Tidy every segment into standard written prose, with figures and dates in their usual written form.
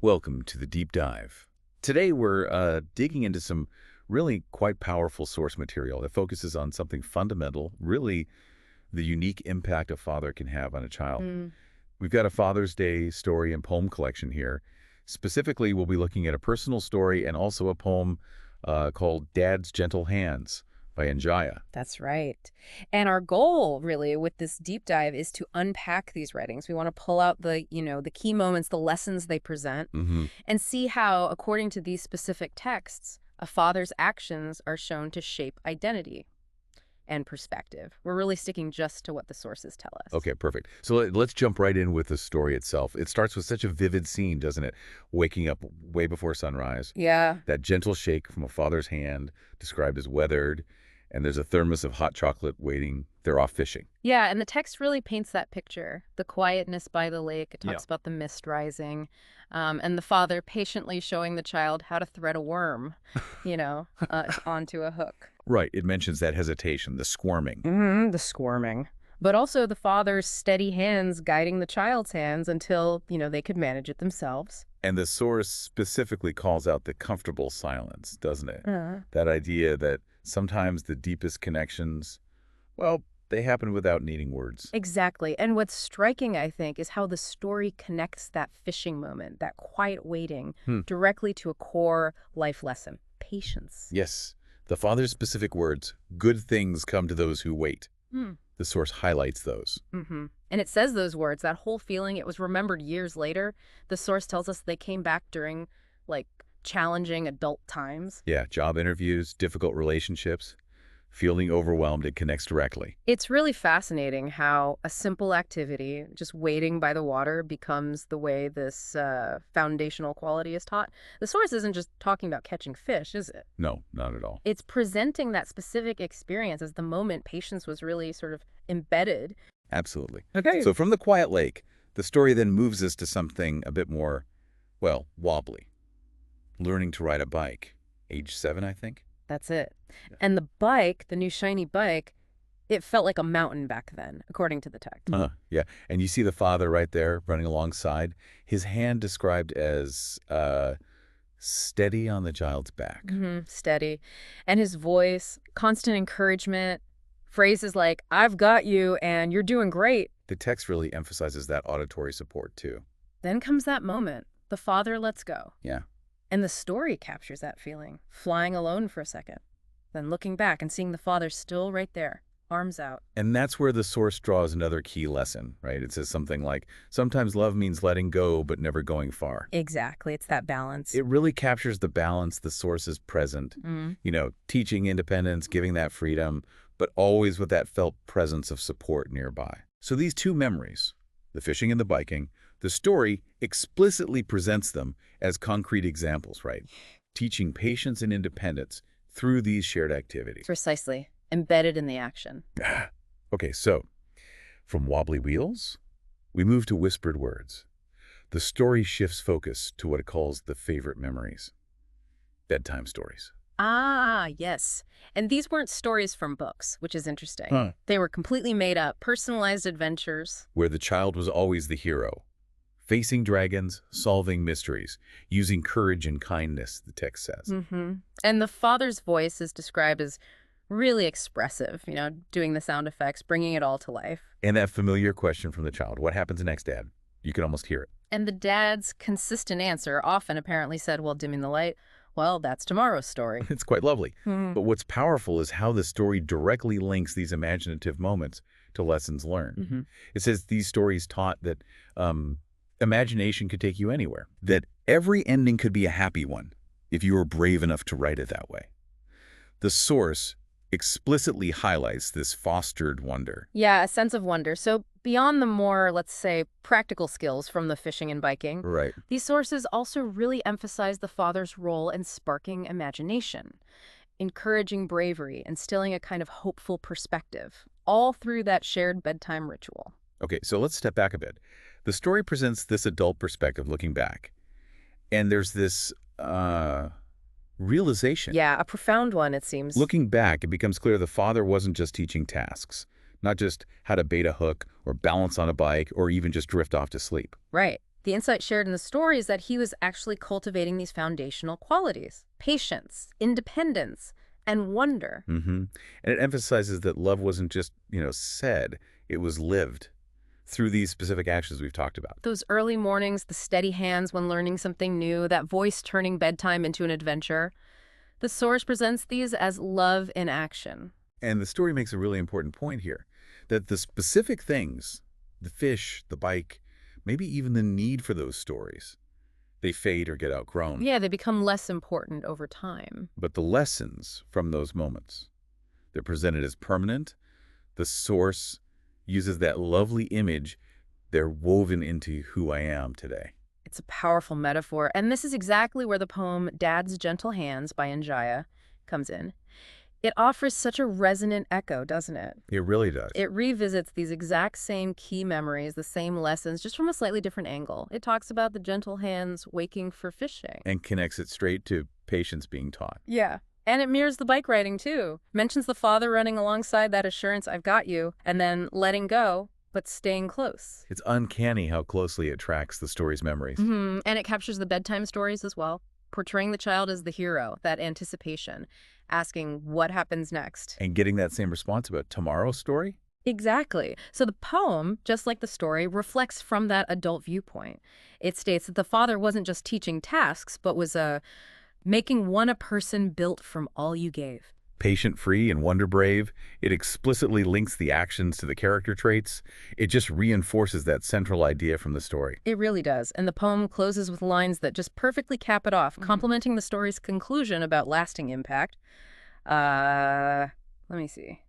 Welcome to the Deep Dive. Today we're digging into some really quite powerful source material that focuses on something fundamental, really the unique impact a father can have on a child. Mm. We've got a Father's Day story and poem collection here. Specifically, we'll be looking at a personal story and also a poem called Dad's Gentle Hands by Njaya. That's right. And our goal really with this deep dive is to unpack these writings. We want to pull out the key moments, the lessons they present, Mm-hmm. and see how, according to these specific texts, a father's actions are shown to shape identity and perspective. We're really sticking just to what the sources tell us. Okay, perfect. So let's jump right in with the story itself. It starts with such a vivid scene, doesn't it? Waking up way before sunrise. Yeah. That gentle shake from a father's hand, described as weathered, and there's a thermos of hot chocolate waiting. They're off fishing. Yeah, and the text really paints that picture. The quietness by the lake. It Yeah. talks about the mist rising, and the father patiently showing the child how to thread a worm, onto a hook. Right. It mentions that hesitation, the squirming. The squirming. But also the father's steady hands guiding the child's hands until, they could manage it themselves. And the source specifically calls out the comfortable silence, doesn't it? Uh, That idea that sometimes the deepest connections, well, they happen without needing words. exactly. And what's striking, I think, is how the story connects that fishing moment, that quiet waiting, Hmm. directly to a core life lesson: patience. Yes. The father's specific words, good things come to those who wait. Hmm. The source highlights those. And it says those words, that whole feeling, it was remembered years later. The source tells us they came back during, challenging adult times. Yeah, job interviews, difficult relationships, feeling overwhelmed, it connects directly. It's really fascinating how a simple activity, just waiting by the water, becomes the way this foundational quality is taught. The source isn't just talking about catching fish, is it? No, not at all. It's presenting that specific experience as the moment patience was really sort of embedded. Absolutely. Okay. So from the quiet lake, the story then moves us to something a bit more, well, wobbly. Learning to ride a bike. Age 7, I think. That's it. Yeah. And the bike, the new shiny bike, it felt like a mountain back then, according to the text. Yeah. And you see the father right there running alongside. His hand described as steady on the child's back. Steady. And his voice, constant encouragement, phrases like, "I've got you," and "You're doing great." The text really emphasizes that auditory support, too. Then comes that moment. The father lets go. Yeah. And the story captures that feeling, flying alone for a second, then looking back and seeing the father still right there, arms out. And that's where the source draws another key lesson, right? It says something like, sometimes love means letting go but never going far. Exactly. It's that balance. It really captures the balance the source is present, teaching independence, giving that freedom, but always with that felt presence of support nearby. So these two memories, the fishing and the biking, the story explicitly presents them as concrete examples, right? Teaching patience and independence through these shared activities. Precisely. Embedded in the action. Okay, so from wobbly wheels, we move to whispered words. The story shifts focus to what it calls the favorite memories. Bedtime stories. Ah, yes. And these weren't stories from books, which is interesting. Huh. They were completely made up, personalized adventures. Where the child was always the hero. Facing dragons, solving mysteries, using courage and kindness, the text says. And the father's voice is described as really expressive, doing the sound effects, bringing it all to life. And that familiar question from the child, what happens next, Dad? You can almost hear it. And the dad's consistent answer often apparently said, while dimming the light, "Well, that's tomorrow's story." It's quite lovely. But what's powerful is how the story directly links these imaginative moments to lessons learned. It says these stories taught that imagination could take you anywhere, that every ending could be a happy one if you were brave enough to write it that way. The source explicitly highlights this fostered wonder. Yeah, a sense of wonder. So beyond the more, let's say, practical skills from the fishing and biking, Right. these sources also really emphasize the father's role in sparking imagination, encouraging bravery, instilling a kind of hopeful perspective, all through that shared bedtime ritual. Okay, so let's step back a bit. The story presents this adult perspective looking back. And there's this realization. Yeah, a profound one, it seems. Looking back, it becomes clear the father wasn't just teaching tasks, not just how to bait a hook or balance on a bike or even just drift off to sleep. Right. The insight shared in the story is that he was actually cultivating these foundational qualities: patience, independence, and wonder. Mm-hmm. And it emphasizes that love wasn't just, said, it was lived through these specific actions we've talked about. Those early mornings, the steady hands when learning something new, that voice turning bedtime into an adventure. The source presents these as love in action. And the story makes a really important point here, that the specific things, the fish, the bike, maybe even the need for those stories, they fade or get outgrown. Yeah, they become less important over time. But the lessons from those moments, they're presented as permanent. The source uses that lovely image. They're woven into who I am today. It's a powerful metaphor, and this is exactly where the poem Dad's Gentle Hands by Njaya comes in. It offers such a resonant echo, doesn't it? It really does. It revisits these exact same key memories, the same lessons, just from a slightly different angle. It talks about the gentle hands waking for fishing. And connects it straight to patience being taught. Yeah. And it mirrors the bike riding, too. Mentions the father running alongside that assurance, I've got you, and then letting go, but staying close. It's uncanny how closely it tracks the story's memories. And it captures the bedtime stories as well, portraying the child as the hero, that anticipation, asking what happens next. And getting that same response about tomorrow's story? Exactly. So the poem, just like the story, reflects from that adult viewpoint. It states that the father wasn't just teaching tasks, but was making one a person built from all you gave. Patient-free and wonder-brave, it explicitly links the actions to the character traits. It just reinforces that central idea from the story. It really does. And the poem closes with lines that just perfectly cap it off, complementing the story's conclusion about lasting impact. Let me see.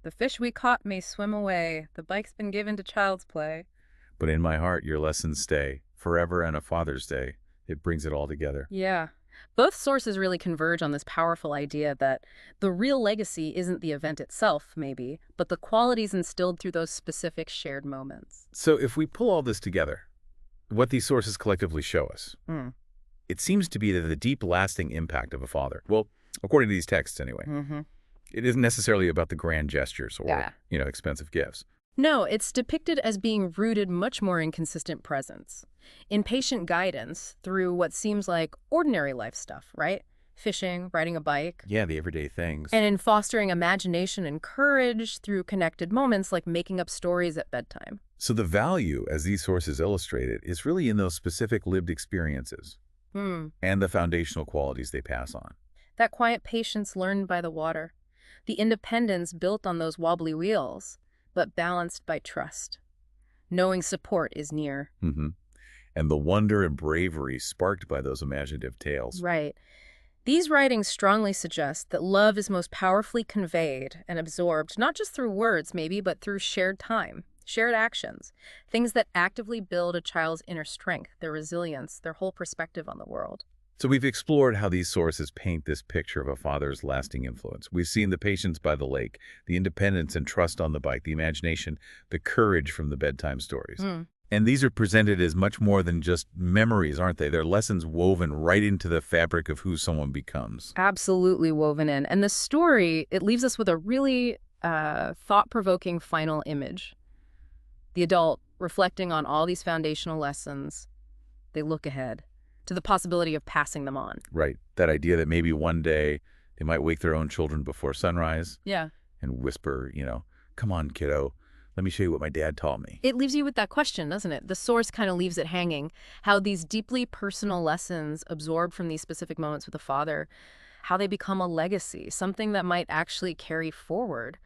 The fish we caught may swim away. The bike's been given to child's play. But in my heart, your lessons stay, forever and a Father's Day. It brings it all together. Yeah. Both sources really converge on this powerful idea that the real legacy isn't the event itself, maybe, but the qualities instilled through those specific shared moments. So if we pull all this together, what these sources collectively show us, it seems to be that the deep, lasting impact of a father, well, according to these texts anyway, it isn't necessarily about the grand gestures or, expensive gifts. No, it's depicted as being rooted much more in consistent presence, in patient guidance through what seems like ordinary life stuff, right? Fishing, riding a bike. Yeah, the everyday things. And in fostering imagination and courage through connected moments like making up stories at bedtime. So the value, as these sources illustrate it, is really in those specific lived experiences and the foundational qualities they pass on. That quiet patience learned by the water, the independence built on those wobbly wheels, but balanced by trust, knowing support is near. And the wonder and bravery sparked by those imaginative tales. Right. These writings strongly suggest that love is most powerfully conveyed and absorbed, not just through words maybe, but through shared time, shared actions, things that actively build a child's inner strength, their resilience, their whole perspective on the world. So we've explored how these sources paint this picture of a father's lasting influence. We've seen the patience by the lake, the independence and trust on the bike, the imagination, the courage from the bedtime stories. And these are presented as much more than just memories, aren't they? They're lessons woven right into the fabric of who someone becomes. Absolutely woven in. And the story, it leaves us with a really thought-provoking final image. The adult reflecting on all these foundational lessons, they look ahead to the possibility of passing them on. Right. That idea that maybe one day they might wake their own children before sunrise. Yeah. And whisper, come on, kiddo, let me show you what my dad taught me. It leaves you with that question, doesn't it? The source kind of leaves it hanging. How these deeply personal lessons absorbed from these specific moments with the father, how they become a legacy, something that might actually carry forward.